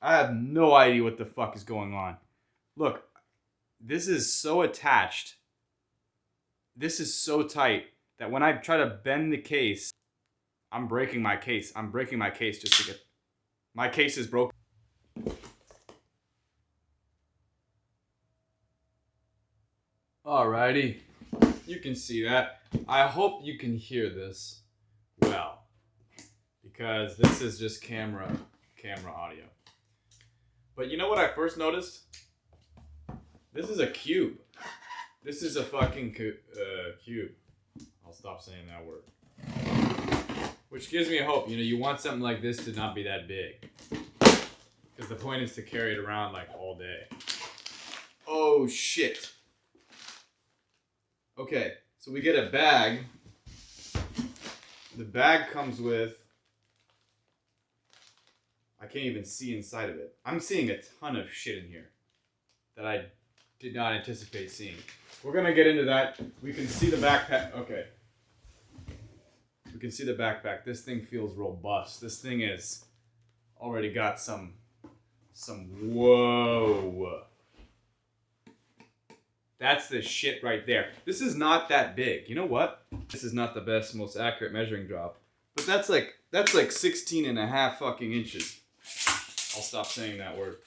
I have no idea what the fuck is going on. Look, this is so attached. This is so tight that when I try to bend the case, I'm breaking my case. I'm breaking my case just to get... My case is broken. Alrighty. You can see that. I hope you can hear this well, because this is just camera audio. But you know what I first noticed? This is a cube. This is a fucking cube. I'll stop saying that word. Which gives me hope. You know, you want something like this to not be that big, because the point is to carry it around like all day. Oh shit. Okay, so we get a bag. The bag comes with... I can't even see inside of it. I'm seeing a ton of shit in here that I did not anticipate seeing. We're gonna get into that. We can see the backpack. Okay. We can see the backpack. This thing feels robust. This thing is already got some whoa. That's the shit right there. This is not that big. You know what? This is not the best, most accurate measuring drop. But that's like 16 and a half fucking inches. I'll stop saying that word.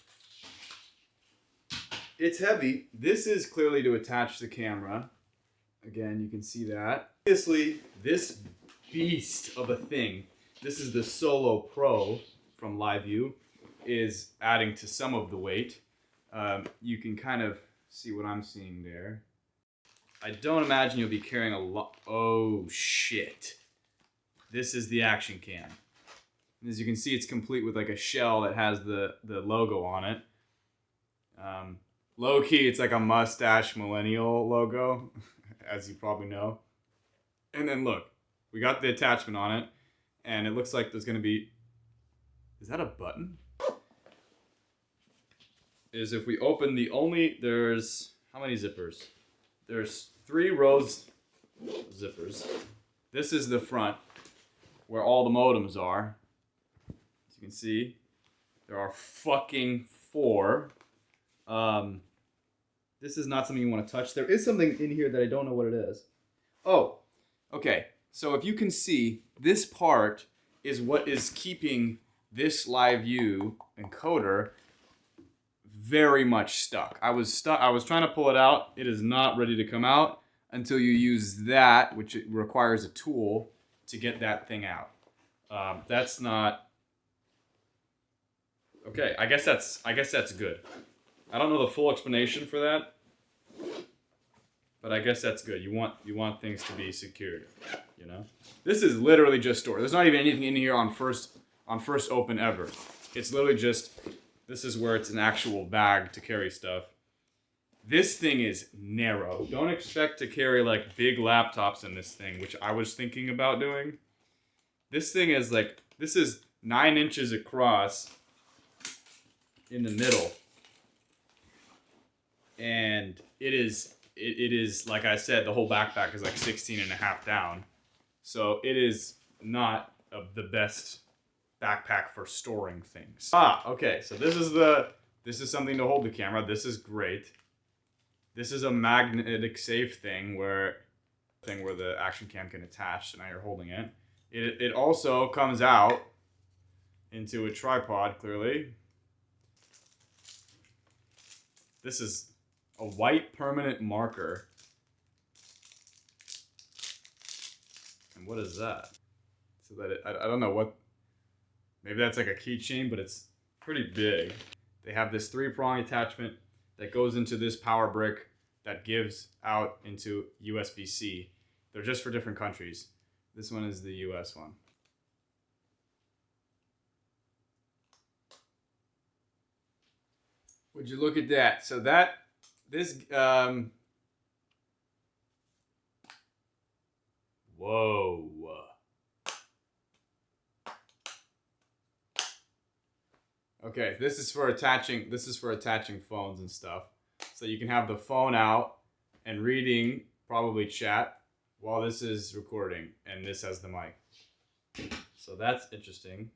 It's heavy. This is clearly to attach the camera. Again, you can see that. Obviously, this beast of a thing, this is the Solo Pro from LiveView, is adding to some of the weight. You can kind of see what I'm seeing there. I don't imagine you'll be carrying a lot. Oh shit. This is the action cam. And as you can see, it's complete with like a shell that has the logo on it. Low key, it's like a mustache millennial logo, as you probably know. And then look, we got the attachment on it, and it looks like there's gonna be... Is that a button? Is if we open the only... There's... How many zippers? There's 3 rows of zippers. This is the front, where all the modems are. As you can see, there are fucking 4. This is not something you want to touch. There is something in here that I don't know what it is. Oh, okay. So if you can see, this part is what is keeping this LiveView encoder very much stuck. I was trying to pull it out. It is not ready to come out until you use that, which it requires a tool to get that thing out. That's not... Okay, I guess that's good. I don't know the full explanation for that, but I guess that's good. You want things to be secured, you know? This is literally just storage. There's not even anything in here on first open ever. It's literally just, this is where it's an actual bag to carry stuff. This thing is narrow. Don't expect to carry like big laptops in this thing, which I was thinking about doing. This thing is like, this is 9 inches across in the middle. And it is, like I said, the whole backpack is like 16 and a half down. So it is not the best backpack for storing things. Okay, so this is something to hold the camera. This is great. This is a magnetic safe thing where the action cam can attach, so now you're holding it. It also comes out into a tripod, clearly. This is a white permanent marker. And what is that? So that I don't know what, maybe that's like a keychain, but it's pretty big. They have this 3-prong attachment that goes into this power brick that gives out into USB-C. They're just for different countries. This one is the US one. Would you look at that? So whoa. Okay, this is for attaching phones and stuff. So you can have the phone out and reading, probably chat, while this is recording, and this has the mic. So that's interesting.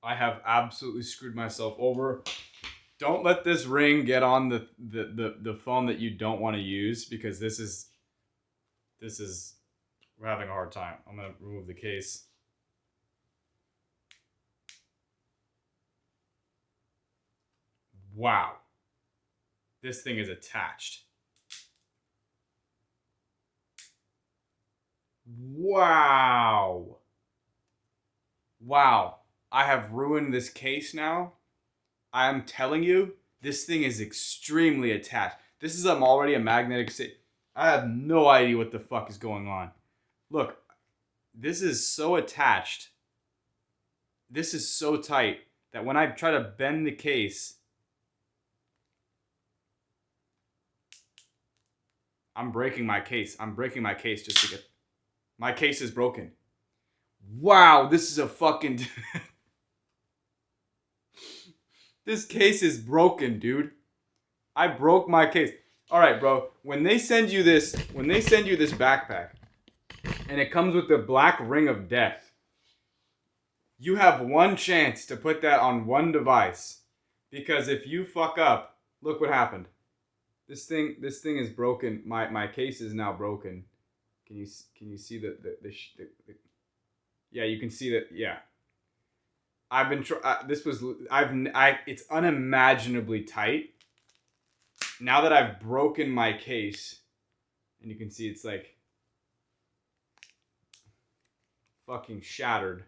I have absolutely screwed myself over. Don't let this ring get on the phone that you don't want to use, because this is we're having a hard time. I'm gonna remove the case. Wow. This thing is attached. Wow. Wow. I have ruined this case now. I am telling you, this thing is extremely attached. This is already a magnetic state. I have no idea what the fuck is going on. Look, this is so attached. This is so tight that when I try to bend the case, I'm breaking my case. I'm breaking my case just to get... My case is broken. Wow, this is a fucking... This case is broken, dude. I broke my case. All right, bro. When they send you this backpack, and it comes with the black ring of death, you have one chance to put that on one device, because if you fuck up, look what happened. This thing is broken. My case is now broken. Can you see the yeah, you can see that. Yeah. I've been it's unimaginably tight. Now that I've broken my case, and you can see it's like fucking shattered.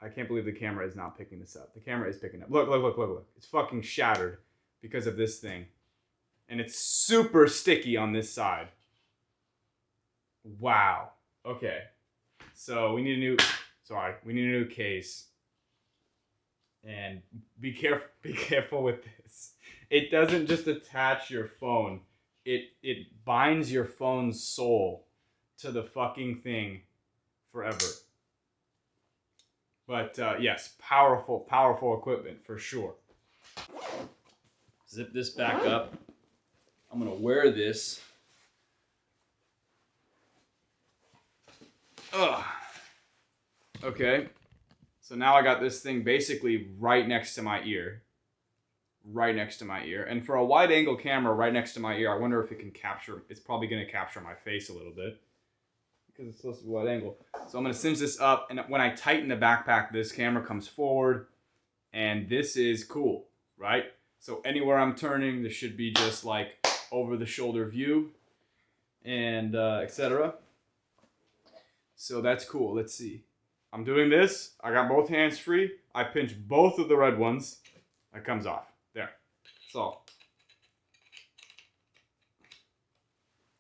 I can't believe the camera is not picking this up. The camera is picking up. Look. It's fucking shattered because of this thing. And it's super sticky on this side. Wow. Okay. So we need a new case. And be careful with this. It doesn't just attach your phone. It binds your phone's soul to the fucking thing forever. But yes, powerful equipment for sure. Zip this back up. I'm gonna wear this. Ugh. Okay. So now I got this thing basically right next to my ear. Right next to my ear. And for a wide angle camera right next to my ear, I wonder if it can capture, it's probably gonna capture my face a little bit, because it's supposed to be wide angle. So I'm gonna cinch this up, and when I tighten the backpack, this camera comes forward, and this is cool, right? So anywhere I'm turning, this should be just like over the shoulder view, and etc. So that's cool. Let's see. I'm doing this. I got both hands free. I pinch both of the red ones. That comes off. There. So.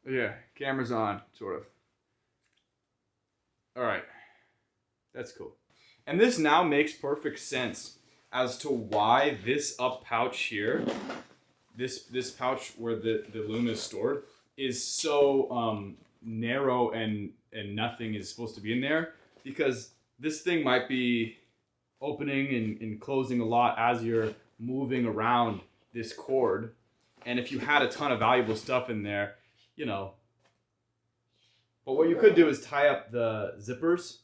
Yeah, camera's on, sort of. All right. That's cool. And this now makes perfect sense as to why this up pouch here, this pouch where the loom is stored, is so narrow and nothing is supposed to be in there, because this thing might be opening and closing a lot as you're moving around this cord. And if you had a ton of valuable stuff in there, you know. But what you could do is tie up the zippers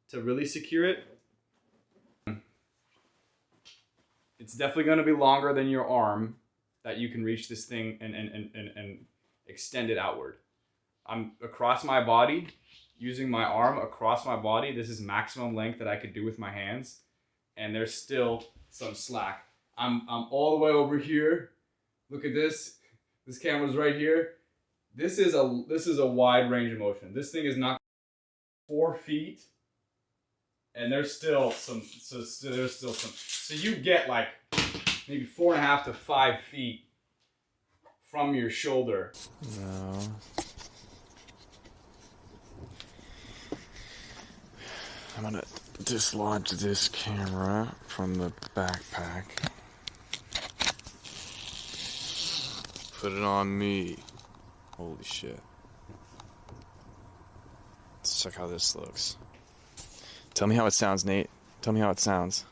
to really secure it. It's definitely going to be longer than your arm that you can reach this thing and extend it outward. I'm across my body, using my arm across my body. This is maximum length that I could do with my hands, and there's still some slack. I'm all the way over here. Look at this. This camera's right here. This is a wide range of motion. This thing is not 4 feet, and there's still some. So you get like maybe 4.5 to 5 feet from your shoulder. No. I'm gonna dislodge this camera from the backpack. Put it on me. Holy shit. Let's check how this looks. Tell me how it sounds, Nate. Tell me how it sounds.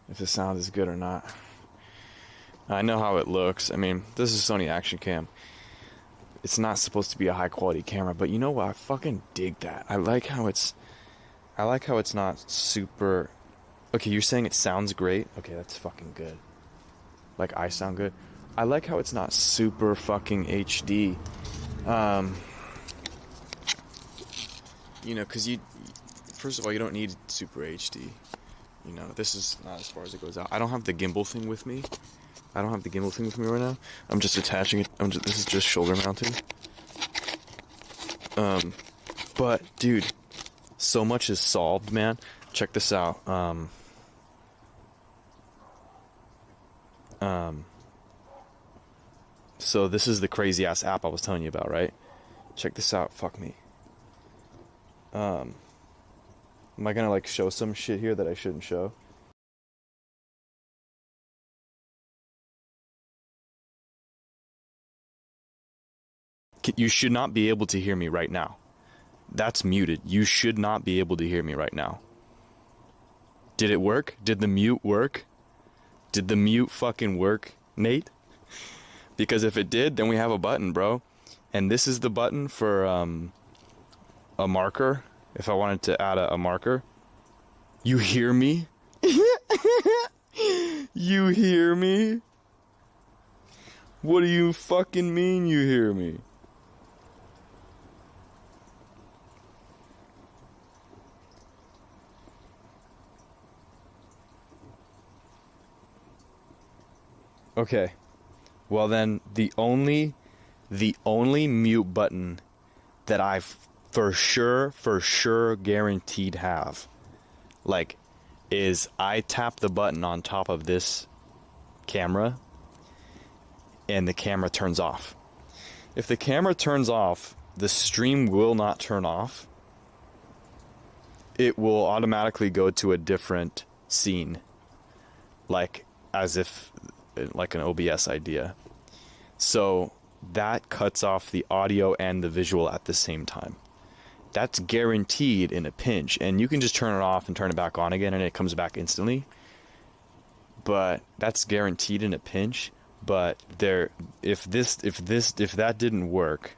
If the sound is good or not. I know how it looks. I mean, this is Sony Action Cam. It's not supposed to be a high quality camera, but you know what? I fucking dig that. I like how it's I like how it's not super... Okay, you're saying it sounds great? Okay, that's fucking good. Like, I sound good? I like how it's not super fucking HD. You know, because first of all, you don't need super HD. You know, this is not as far as it goes out. I don't have the gimbal thing with me. I don't have the gimbal thing with me right now. I'm just attaching it. This is just shoulder mounted. But, dude, so much is solved, man. Check this out. So this is the crazy ass app I was telling you about, right? Check this out. Fuck me. Am I gonna like show some shit here that I shouldn't show? You should not be able to hear me right now. That's muted. You should not be able to hear me right now. Did it work? Did the mute work? Did the mute fucking work, Nate? Because if it did, then we have a button, bro. And this is the button for a marker. If I wanted to add a marker. You hear me? You hear me? What do you fucking mean you hear me? Okay. Well then, the only mute button that I for sure guaranteed have, like, is I tap the button on top of this camera and the camera turns off. If the camera turns off, the stream will not turn off. It will automatically go to a different scene, like as if like an OBS idea. So that cuts off the audio and the visual at the same time. That's guaranteed in a pinch, and you can just turn it off and turn it back on again and it comes back instantly. But that's guaranteed in a pinch. But if that didn't work,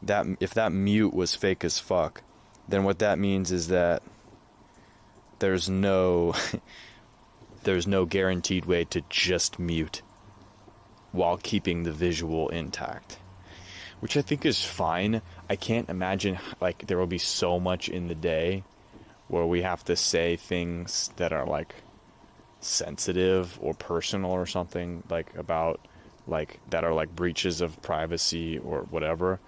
if that mute was fake as fuck, then what that means is that there's no guaranteed way to just mute while keeping the visual intact, which I think is fine. I can't imagine, like, there will be so much in the day where we have to say things that are like sensitive or personal or something, like about, like, that are like breaches of privacy or whatever.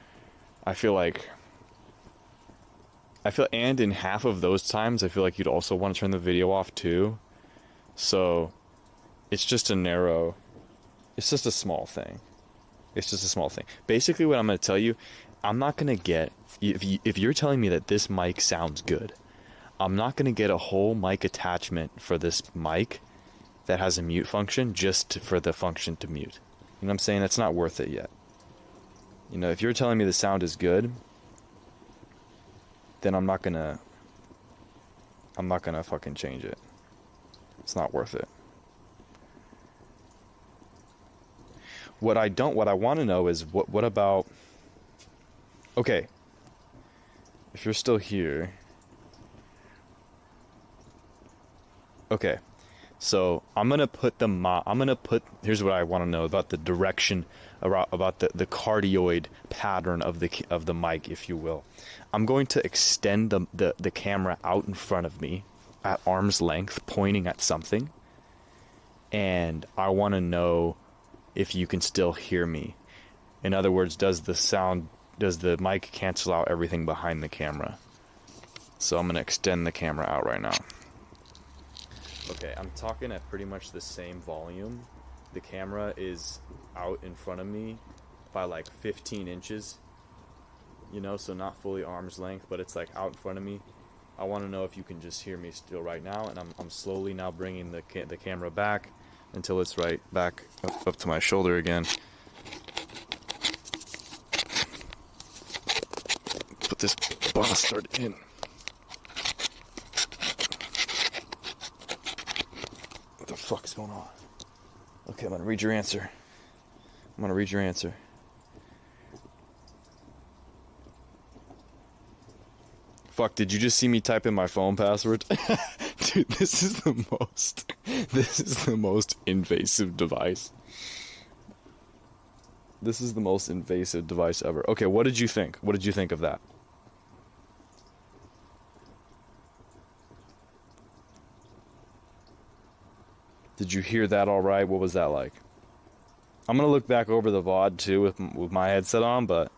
And in half of those times, I feel like you'd also want to turn the video off too. So it's just a small thing. It's just a small thing. Basically, what I'm going to tell you, I'm not going to get, if you're telling me that this mic sounds good, I'm not going to get a whole mic attachment for this mic that has a mute function just for the function to mute. You know what I'm saying? That's not worth it yet. You know, if you're telling me the sound is good, then I'm not going to fucking change it. It's not worth it. What I want to know is what about, okay, if you're still here, okay, so here's what I want to know about the direction, about the cardioid pattern of the mic, if you will. I'm going to extend the camera out in front of me at arm's length, pointing at something, and I want to know if you can still hear me. In other words, does the mic cancel out everything behind the camera? So I'm going to extend the camera out right now. Okay, I'm talking at pretty much the same volume. The camera is out in front of me by like 15 inches. You know, so not fully arm's length, but it's like out in front of me. I want to know if you can just hear me still right now, and I'm slowly now bringing the camera back until it's right back up to my shoulder again. Put this bastard in. What the fuck's going on? Okay, I'm gonna read your answer. Fuck, did you just see me type in my phone password? Dude, this is the most invasive device. This is the most invasive device ever. Okay, what did you think? What did you think of that? Did you hear that all right? What was that like? I'm gonna look back over the VOD too with my headset on, but...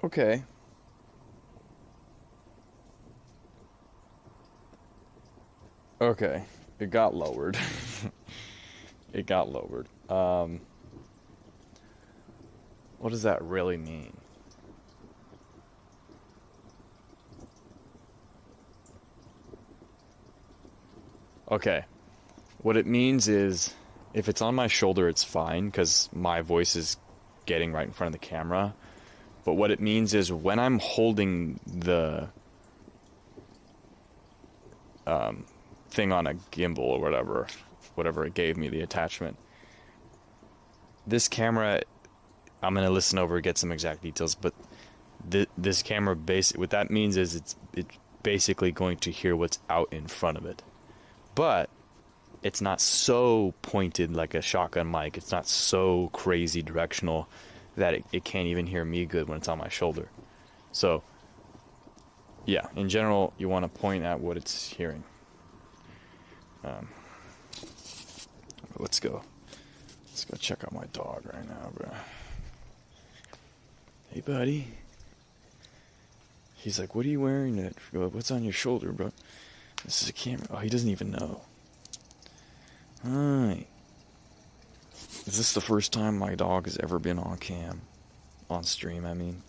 Okay. Okay. It got lowered. It got lowered. What does that really mean? Okay. What it means is, if it's on my shoulder, it's fine, because my voice is getting right in front of the camera. But what it means is, when I'm holding the thing on a gimbal or whatever it gave me, the attachment, this camera, I'm going to listen over and get some exact details, but this camera, what that means is it's basically going to hear what's out in front of it. But it's not so pointed like a shotgun mic. It's not so crazy directional that it can't even hear me good when it's on my shoulder. So, yeah, in general, you want to point at what it's hearing. Let's go check out my dog right now, bro. Hey, buddy. He's like, what are you wearing? What's on your shoulder, bro? This is a camera. Oh, he doesn't even know. Hi. Is this the first time my dog has ever been on cam? On stream, I mean.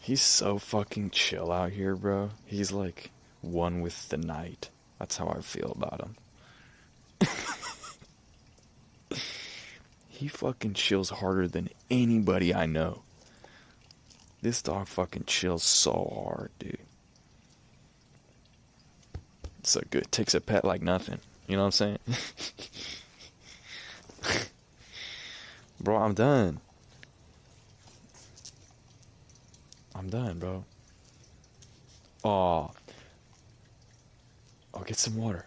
He's so fucking chill out here, bro. He's like one with the night. That's how I feel about him. He fucking chills harder than anybody I know. This dog fucking chills so hard, dude. So good. Takes a pet like nothing. You know what I'm saying? Bro, I'm done. I'm done, bro. Oh, get some water.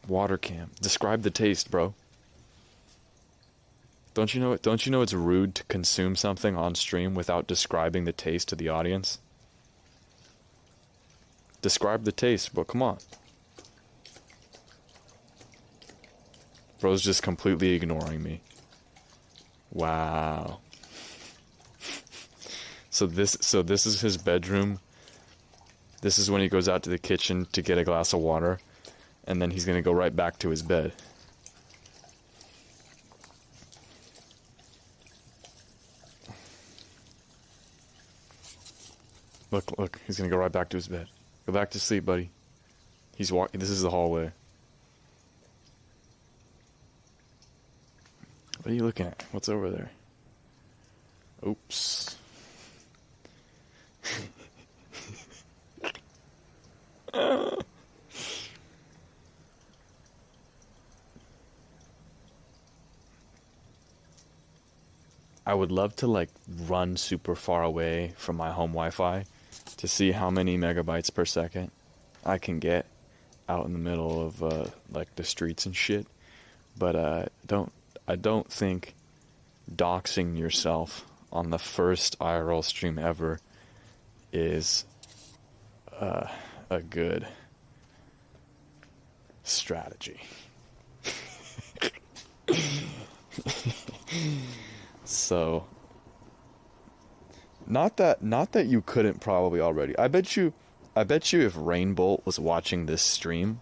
Water cam. Describe the taste, bro. Don't you know it's rude to consume something on stream without describing the taste to the audience? Describe the taste, bro. Come on. Bro's just completely ignoring me. Wow. So this is his bedroom. This is when he goes out to the kitchen to get a glass of water, and then he's gonna go right back to his bed. Look, he's gonna go right back to his bed. Go back to sleep, buddy. He's walking. This is the hallway. What are you looking at? What's over there? Oops. I would love to like run super far away from my home Wi-Fi to see how many megabytes per second I can get out in the middle of like the streets and shit. But I don't think doxing yourself on the first IRL stream ever is a good strategy. So, not that you couldn't probably already. I bet you if Rainbolt was watching this stream,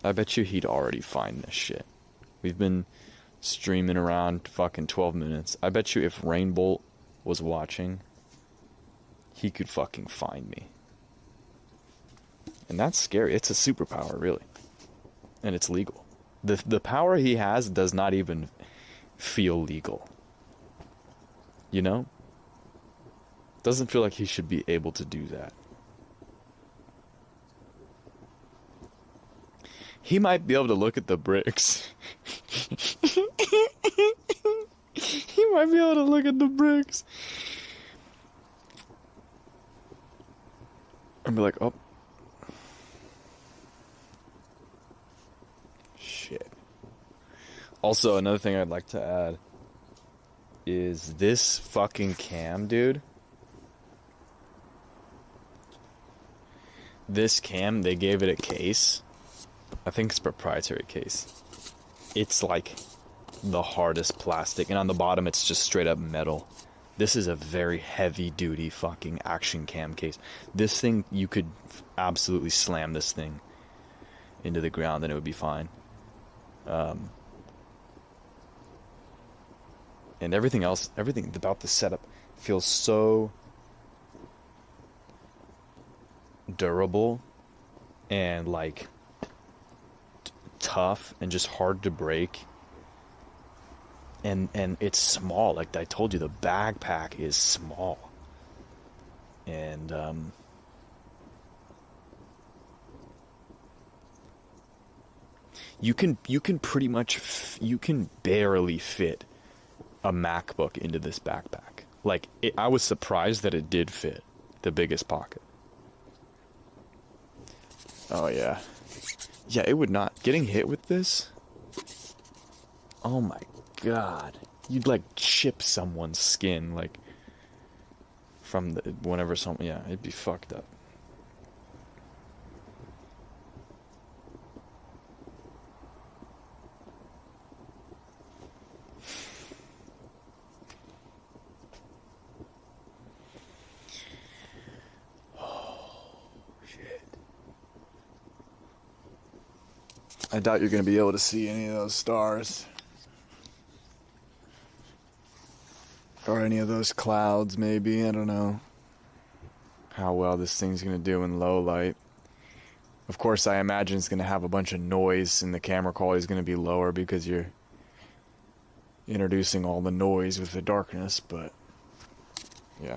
I bet you he'd already find this shit. We've been streaming around fucking 12 minutes. I bet you if Rainbolt was watching, he could fucking find me. And that's scary. It's a superpower, really. And it's legal. The power he has does not even feel legal. You know? Doesn't feel like he should be able to do that. He might be able to look at the bricks. He might be able to look at the bricks. And be like, oh. Shit. Also, another thing I'd like to add is this fucking cam, dude. This cam, they gave it a case. I think it's a proprietary case. It's like the hardest plastic, and on the bottom it's just straight up metal. This is a very heavy duty fucking action cam case. This thing, you could absolutely slam this thing into the ground and it would be fine. And everything else, everything about the setup feels so durable and like tough and just hard to break. And it's small, like I told you, the backpack is small. And you can pretty much you can barely fit a MacBook into this backpack. Like I was surprised that it did fit the biggest pocket. Oh yeah. Yeah, it would not. Getting hit with this? Oh my god. You'd like chip someone's skin, like from the whenever someone, yeah, it'd be fucked up. I doubt you're going to be able to see any of those stars. Or any of those clouds, maybe. I don't know how well this thing's going to do in low light. Of course, I imagine it's going to have a bunch of noise and the camera quality is going to be lower because you're introducing all the noise with the darkness, but yeah.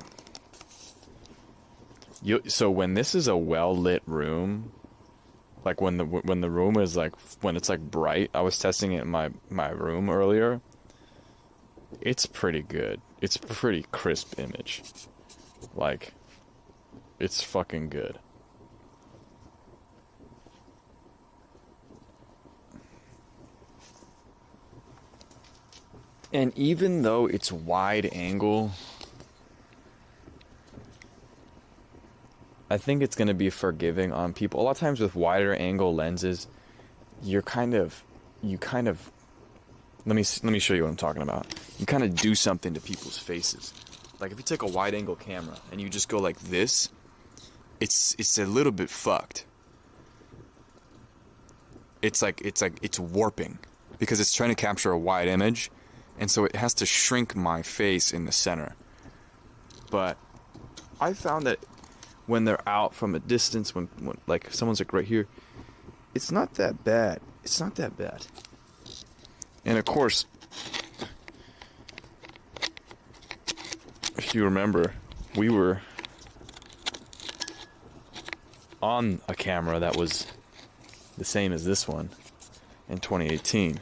So when this is a well-lit room, like when the room is like, when it's like bright, I was testing it in my room earlier. It's pretty good. It's a pretty crisp image. Like, it's fucking good. And even though it's wide angle, I think it's going to be forgiving on people. A lot of times with wider angle lenses, you kind of let me show you what I'm talking about. You kind of do something to people's faces. Like if you take a wide angle camera and you just go like this, it's a little bit fucked. It's warping because it's trying to capture a wide image, and so it has to shrink my face in the center. But I found that when they're out from a distance, when like someone's like right here, it's not that bad. It's not that bad. And of course, if you remember, we were on a camera that was the same as this one in 2018.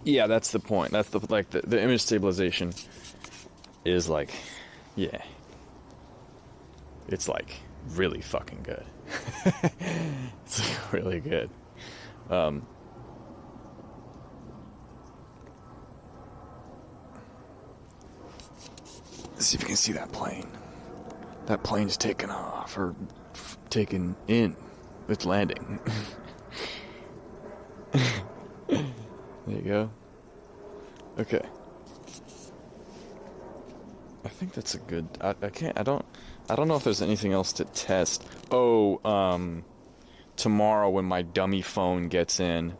Yeah, that's the point. That's the image stabilization is like, yeah. It's like really fucking good. It's like really good. Let's see if you can see that plane. That plane's taking off or taking in. It's landing. There you go. Okay. I think that's a good. I I don't know if there's anything else to test. Oh, tomorrow when my dummy phone gets in,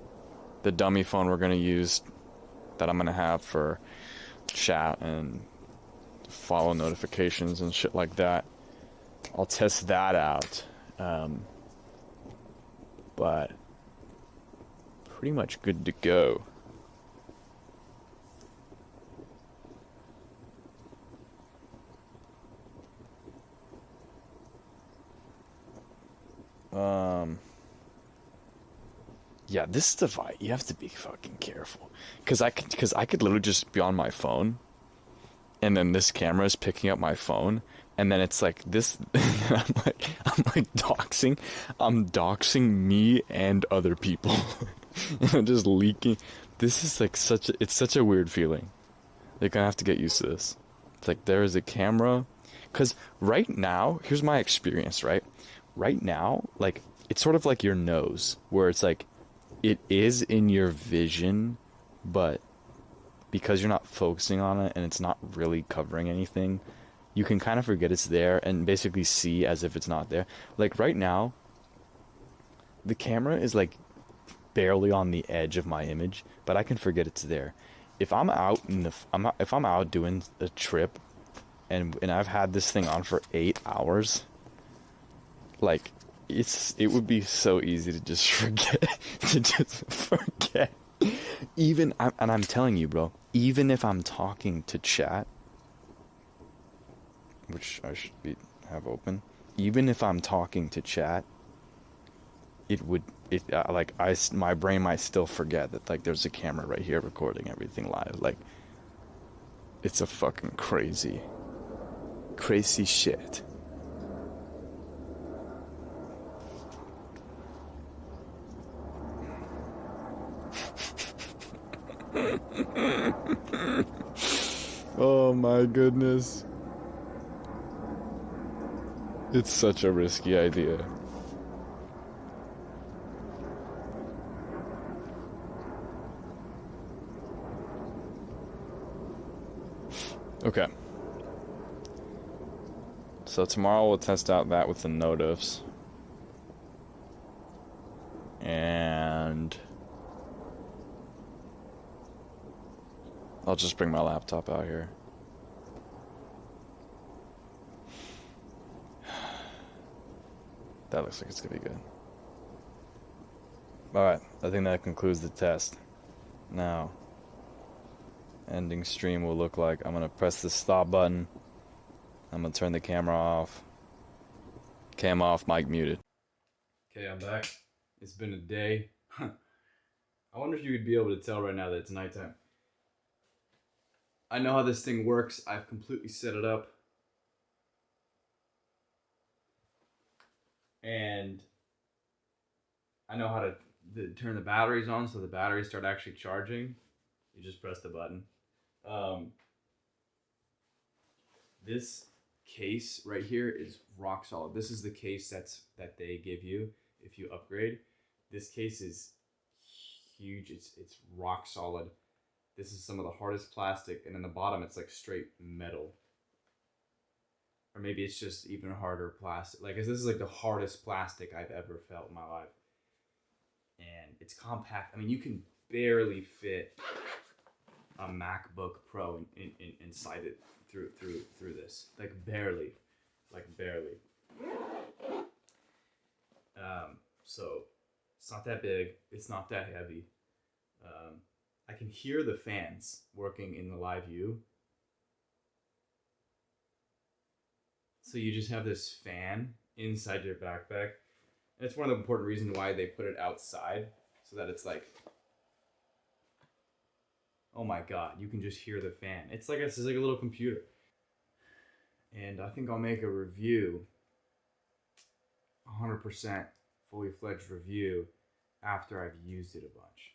the dummy phone we're gonna use that I'm gonna have for chat and follow notifications and shit like that. I'll test that out. But pretty much good to go. Yeah, this device, you have to be fucking careful. Cause I could literally just be on my phone, and then this camera is picking up my phone, and then it's like this. I'm doxing me and other people, and I'm just leaking. This is like it's such a weird feeling. Like I have to get used to this. It's like there is a camera, cause right now, here's my experience. Right now, like it's sort of like your nose, where it's like it is in your vision, but because you're not focusing on it and it's not really covering anything, you can kind of forget it's there and basically see as if it's not there. Like right now, the camera is like barely on the edge of my image, but I can forget it's there. If I'm out if I'm out doing a trip and I've had this thing on for 8 hours, like it would be so easy to just forget. And I'm telling you, bro, even if I'm talking to chat, which I should have open, even if I'm talking to chat, my brain might still forget that like there's a camera right here recording everything live. Like it's a fucking crazy shit. Oh my goodness. It's such a risky idea. Okay. So tomorrow we'll test out that with the notifs. And I'll just bring my laptop out here. That looks like it's gonna be good. Alright, I think that concludes the test. Now, ending stream will look like I'm gonna press the stop button. I'm gonna turn the camera off. Cam off, mic muted. Okay, I'm back. It's been a day. I wonder if you would be able to tell right now that it's nighttime. I know how this thing works. I've completely set it up. And I know how to turn the batteries on so the batteries start actually charging. You just press the button. This case right here is rock solid. This is the case that they give you if you upgrade. This case is huge. It's rock solid. This is some of the hardest plastic, and in the bottom it's like straight metal. Or maybe it's just even harder plastic. Like this is like the hardest plastic I've ever felt in my life. And it's compact. I mean, you can barely fit a MacBook Pro inside it through this. Like barely. So it's not that big. It's not that heavy. I can hear the fans working in the live view. So you just have this fan inside your backpack. And it's one of the important reasons why they put it outside, so that it's like, oh my god, you can just hear the fan. It's like a little computer. And I think I'll make a review, 100% fully fledged review, after I've used it a bunch.